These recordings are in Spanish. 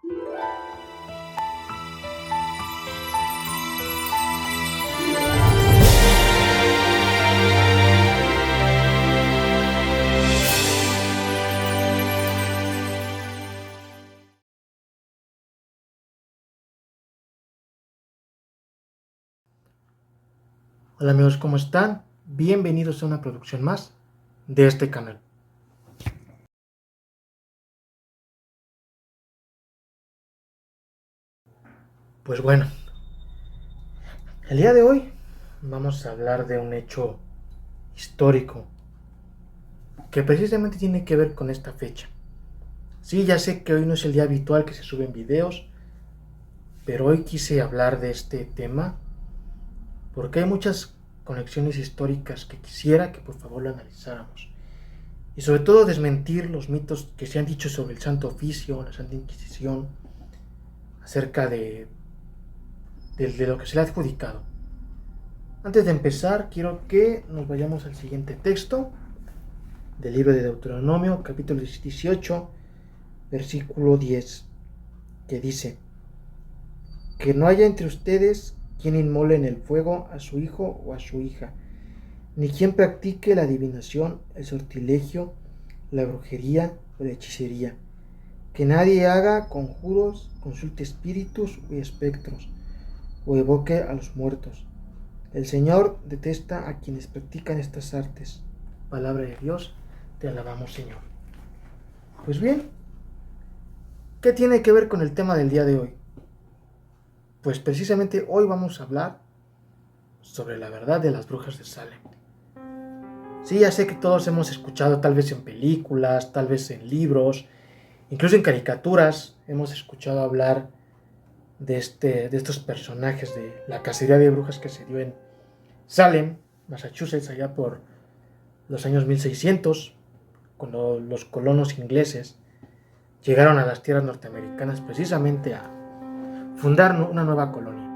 Hola amigos, ¿cómo están? Bienvenidos a una producción más de este canal. Pues bueno, el día de hoy vamos a hablar de un hecho histórico que precisamente tiene que ver con esta fecha. Sí, ya sé que hoy no es el día habitual que se suben videos, pero hoy quise hablar de este tema porque hay muchas conexiones históricas que quisiera que por favor lo analizáramos. Y sobre todo desmentir los mitos que se han dicho sobre el Santo Oficio, la Santa Inquisición, acerca de lo que se le ha adjudicado. Antes de empezar, quiero que nos vayamos al siguiente texto del libro de Deuteronomio, capítulo 18, versículo 10, que dice: que no haya entre ustedes quien inmole en el fuego a su hijo o a su hija, ni quien practique la adivinación, el sortilegio, la brujería o la hechicería, que nadie haga conjuros, consulte espíritus y espectros, o evoque a los muertos. El Señor detesta a quienes practican estas artes. Palabra de Dios, te alabamos, Señor. Pues bien, ¿qué tiene que ver con el tema del día de hoy? Pues precisamente hoy vamos a hablar sobre la verdad de las brujas de Salem. Sí, ya sé que todos hemos escuchado, tal vez en películas, tal vez en libros, incluso en caricaturas, hemos escuchado hablar de estos personajes de la cacería de brujas que se dio en Salem, Massachusetts, allá por los años 1600, cuando los colonos ingleses llegaron a las tierras norteamericanas precisamente a fundar una nueva colonia.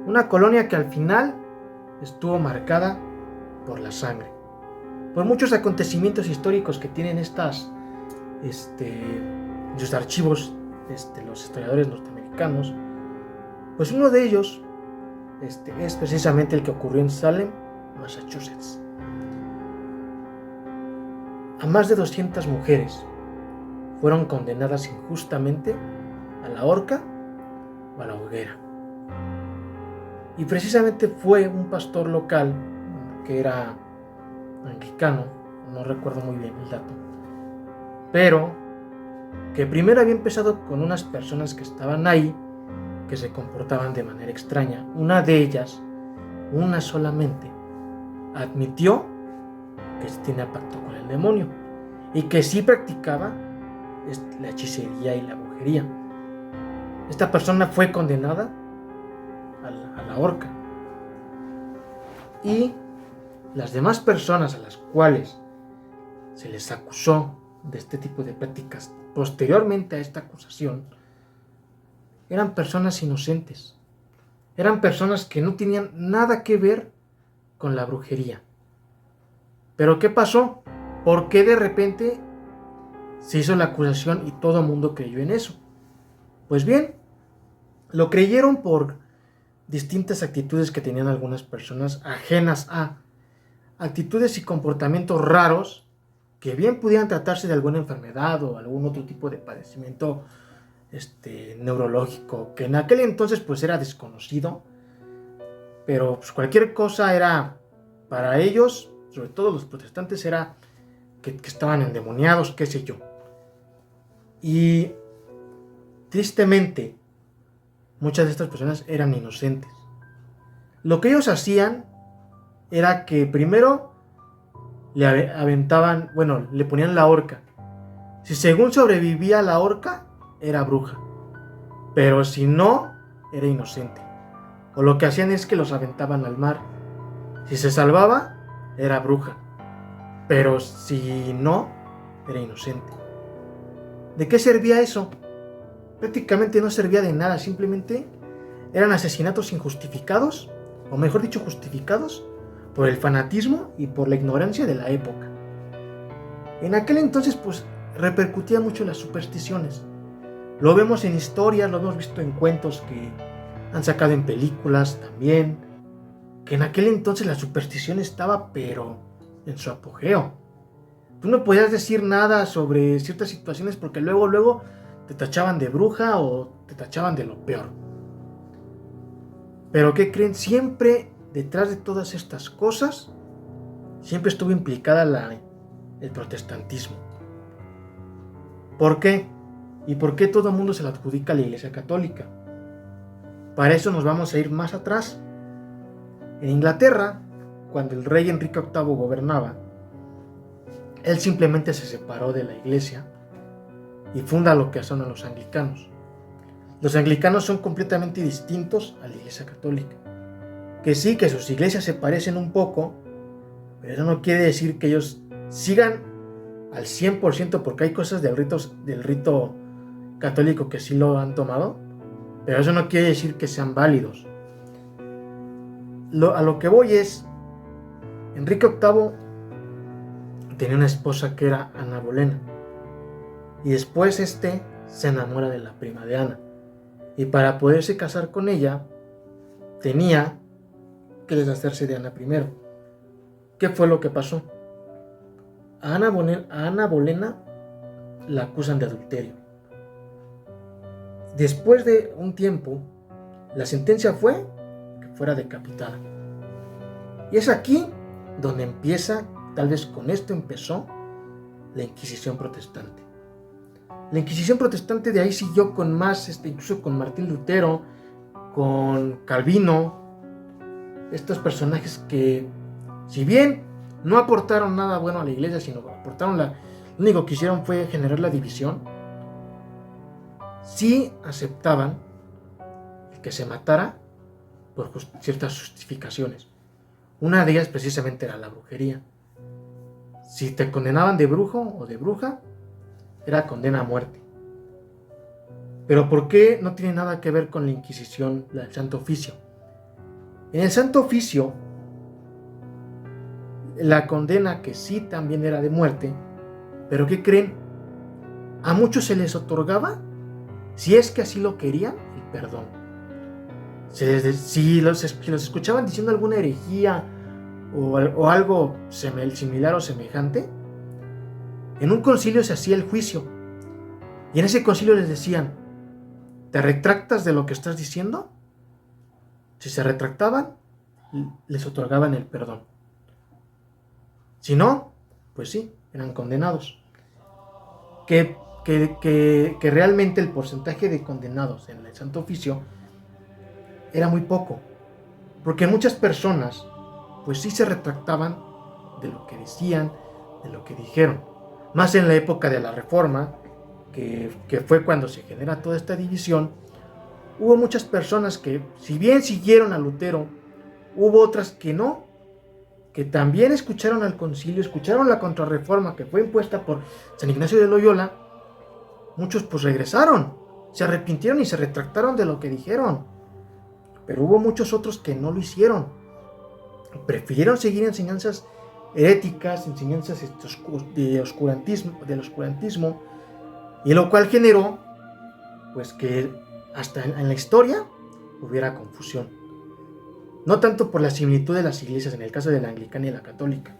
Una colonia que al final estuvo marcada por la sangre, por muchos acontecimientos históricos que tienen sus archivos los historiadores norteamericanos. Pues uno de ellos es precisamente el que ocurrió en Salem, Massachusetts. A más de 200 mujeres fueron condenadas injustamente a la horca o a la hoguera. Y precisamente fue un pastor local que era anglicano, no recuerdo muy bien el dato, pero que primero había empezado con unas personas que estaban ahí, que se comportaban de manera extraña. Una de ellas, una solamente, admitió que tenía pacto con el demonio y que sí practicaba la hechicería y la brujería. Esta persona fue condenada a la horca, y las demás personas a las cuales se les acusó de este tipo de prácticas posteriormente a esta acusación eran personas inocentes, eran personas que no tenían nada que ver con la brujería. Pero ¿qué pasó? ¿Por qué de repente se hizo la acusación y todo el mundo creyó en eso? Pues bien, lo creyeron por distintas actitudes que tenían algunas personas ajenas a actitudes y comportamientos raros que bien pudieran tratarse de alguna enfermedad o algún otro tipo de padecimiento neurológico, que en aquel entonces pues era desconocido, pero pues cualquier cosa era, para ellos, sobre todo los protestantes, era que estaban endemoniados, qué sé yo. Y tristemente muchas de estas personas eran inocentes. Lo que ellos hacían era que primero le aventaban, le ponían la horca. Si según sobrevivía a la horca, era bruja, pero si no, era inocente. O lo que hacían es que los aventaban al mar. Si se salvaba, era bruja, pero si no, era inocente. ¿De qué servía eso? Prácticamente no servía de nada, simplemente eran asesinatos injustificados, o mejor dicho, justificados por el fanatismo y por la ignorancia de la época. En aquel entonces pues repercutía mucho las supersticiones. Lo vemos en historias, lo hemos visto en cuentos que han sacado en películas también, que en aquel entonces la superstición estaba pero en su apogeo. Tú no podías decir nada sobre ciertas situaciones porque luego te tachaban de bruja o te tachaban de lo peor. Pero ¿qué creen? Siempre detrás de todas estas cosas, siempre estuvo implicada el protestantismo. ¿Por qué? ¿Y por qué todo el mundo se la adjudica a la Iglesia Católica? Para eso nos vamos a ir más atrás. En Inglaterra, cuando el rey Enrique VIII gobernaba, él simplemente se separó de la Iglesia y funda lo que son los anglicanos. Los anglicanos son completamente distintos a la Iglesia Católica. Que sí, que sus iglesias se parecen un poco, pero eso no quiere decir que ellos sigan al 100%, porque hay cosas del rito católico que sí lo han tomado, pero eso no quiere decir que sean válidos. A lo que voy es, Enrique VIII tenía una esposa que era Ana Bolena, y después se enamora de la prima de Ana, y para poderse casar con ella tenía que deshacerse de Ana primero. ¿Qué fue lo que pasó? A Ana Bolena la acusan de adulterio. Después de un tiempo, la sentencia fue que fuera decapitada. Y es aquí donde empieza, tal vez con esto empezó, la Inquisición protestante. La Inquisición protestante de ahí siguió con más, incluso con Martín Lutero, con Calvino, estos personajes que, si bien no aportaron nada bueno a la iglesia, sino aportaron lo único que hicieron fue generar la división, sí aceptaban el que se matara por ciertas justificaciones. Una de ellas precisamente era la brujería. Si te condenaban de brujo o de bruja, era condena a muerte. Pero ¿por qué no tiene nada que ver con la Inquisición, el Santo Oficio? En el Santo Oficio, la condena que sí también era de muerte, pero ¿qué creen? A muchos se les otorgaba, si es que así lo querían, el perdón. Si los escuchaban diciendo alguna herejía o algo similar o semejante, en un concilio se hacía el juicio. Y en ese concilio les decían, ¿te retractas de lo que estás diciendo? Si se retractaban, les otorgaban el perdón. Si no, pues sí, eran condenados. Que realmente el porcentaje de condenados en el Santo Oficio era muy poco. Porque muchas personas, pues sí se retractaban de lo que decían, de lo que dijeron. Más en la época de la Reforma, que fue cuando se genera toda esta división, hubo muchas personas que, si bien siguieron a Lutero, hubo otras que no, que también escucharon al concilio, escucharon la contrarreforma que fue impuesta por San Ignacio de Loyola. Muchos pues regresaron, se arrepintieron y se retractaron de lo que dijeron. Pero hubo muchos otros que no lo hicieron. Prefirieron seguir enseñanzas heréticas, enseñanzas del oscurantismo, y lo cual generó pues que hasta en la historia hubiera confusión. No tanto por la similitud de las iglesias en el caso de la anglicana y la católica,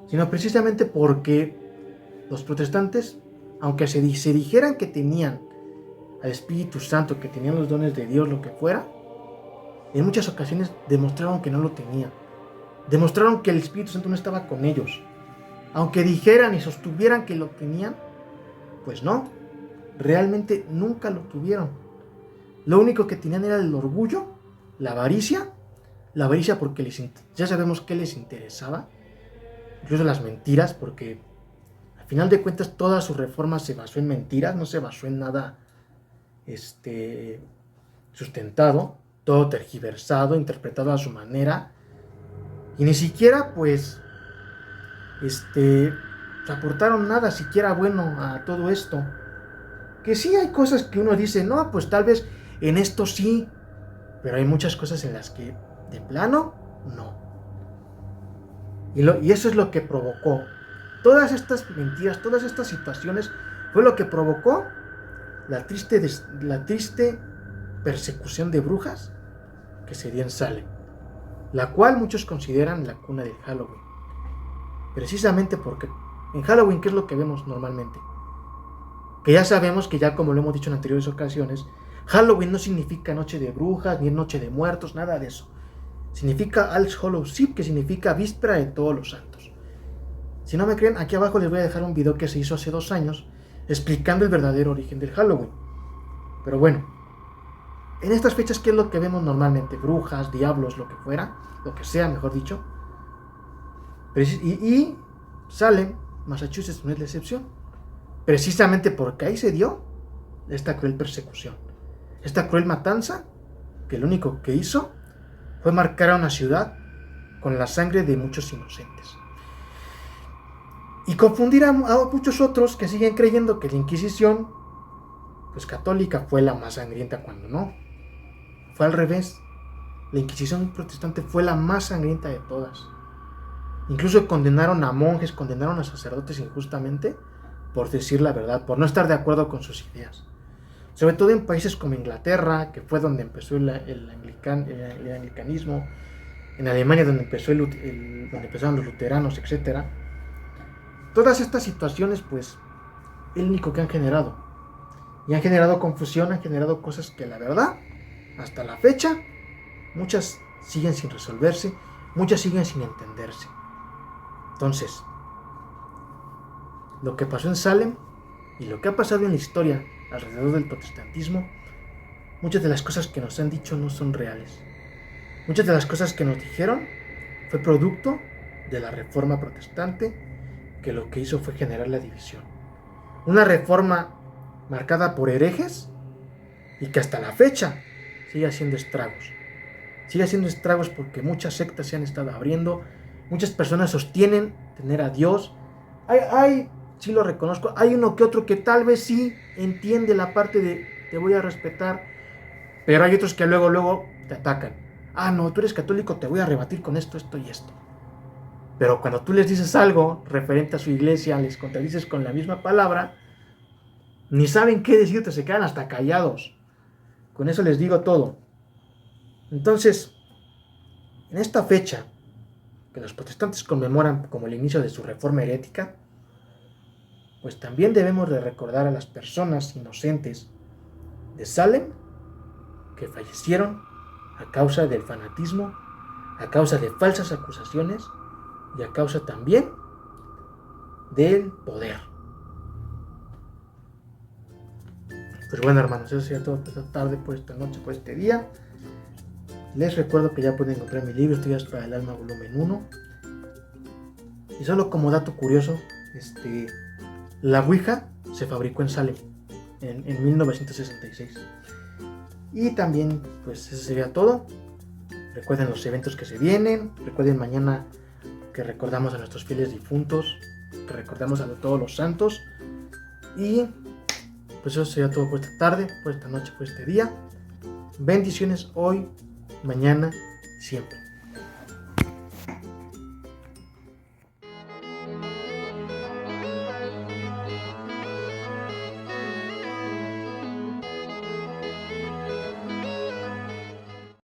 sino precisamente porque los protestantes, aunque se dijeran que tenían al Espíritu Santo, que tenían los dones de Dios, lo que fuera, en muchas ocasiones demostraron que no lo tenían. Demostraron que el Espíritu Santo no estaba con ellos. Aunque dijeran y sostuvieran que lo tenían, pues no, realmente nunca lo tuvieron. Lo único que tenían era el orgullo, la avaricia porque ya sabemos qué les interesaba, incluso las mentiras, porque al final de cuentas toda su reforma se basó en mentiras, no se basó en nada sustentado, todo tergiversado, interpretado a su manera, y ni siquiera pues aportaron nada siquiera bueno a todo esto. Que sí hay cosas que uno dice, no, pues tal vez en esto sí, pero hay muchas cosas en las que de plano no. Y eso es lo que provocó todas estas mentiras, todas estas situaciones, fue lo que provocó la triste persecución de brujas que se dio en Salem, la cual muchos consideran la cuna del Halloween. Precisamente porque en Halloween, ¿qué es lo que vemos normalmente? Que ya sabemos que, ya como lo hemos dicho en anteriores ocasiones, Halloween no significa noche de brujas, ni noche de muertos, nada de eso. Significa All Hallows Eve, que significa víspera de todos los santos. Si no me creen, aquí abajo les voy a dejar un video que se hizo hace 2 años explicando el verdadero origen del Halloween. Pero bueno, en estas fechas, ¿qué es lo que vemos normalmente? Brujas, diablos, lo que fuera, lo que sea, mejor dicho. Y Salem, Massachusetts, no es la excepción. Precisamente porque ahí se dio esta cruel persecución, esta cruel matanza, que lo único que hizo fue marcar a una ciudad con la sangre de muchos inocentes. Y confundir a muchos otros que siguen creyendo que la Inquisición, pues católica, fue la más sangrienta, cuando no. Fue al revés. La Inquisición protestante fue la más sangrienta de todas. Incluso condenaron a monjes, condenaron a sacerdotes injustamente por decir la verdad, por no estar de acuerdo con sus ideas. Sobre todo en países como Inglaterra, que fue donde empezó el anglicanismo, en Alemania, donde empezaron los luteranos, etc. Todas estas situaciones, pues, es lo único que han generado. Y han generado confusión, han generado cosas que, la verdad, hasta la fecha, muchas siguen sin resolverse, muchas siguen sin entenderse. Entonces, lo que pasó en Salem y lo que ha pasado en la historia alrededor del protestantismo, muchas de las cosas que nos han dicho no son reales. Muchas de las cosas que nos dijeron fue producto de la reforma protestante, que lo que hizo fue generar la división. Una reforma marcada por herejes y que hasta la fecha sigue haciendo estragos. Sigue haciendo estragos porque muchas sectas se han estado abriendo, muchas personas sostienen tener a Dios. Sí lo reconozco, hay uno que otro que tal vez sí entiende la parte de te voy a respetar, pero hay otros que luego te atacan. No, tú eres católico, te voy a rebatir con esto, esto y esto. Pero cuando tú les dices algo referente a su iglesia, les contradices con la misma palabra, ni saben qué decirte, se quedan hasta callados. Con eso les digo todo. Entonces, en esta fecha que los protestantes conmemoran como el inicio de su reforma herética, pues también debemos de recordar a las personas inocentes de Salem que fallecieron a causa del fanatismo, a causa de falsas acusaciones y a causa también del poder. Pues bueno, hermanos, eso sería todo por esta tarde, por esta noche, por este día. Les recuerdo que ya pueden encontrar mi libro Estudios para el Alma, volumen 1. Y solo como dato curioso, la Ouija se fabricó en Salem en 1966. Y también, pues eso sería todo. Recuerden los eventos que se vienen. Recuerden mañana que recordamos a nuestros fieles difuntos, que recordamos a todos los santos. Y pues eso sería todo por esta tarde, por esta noche, por este día. Bendiciones hoy, mañana, siempre.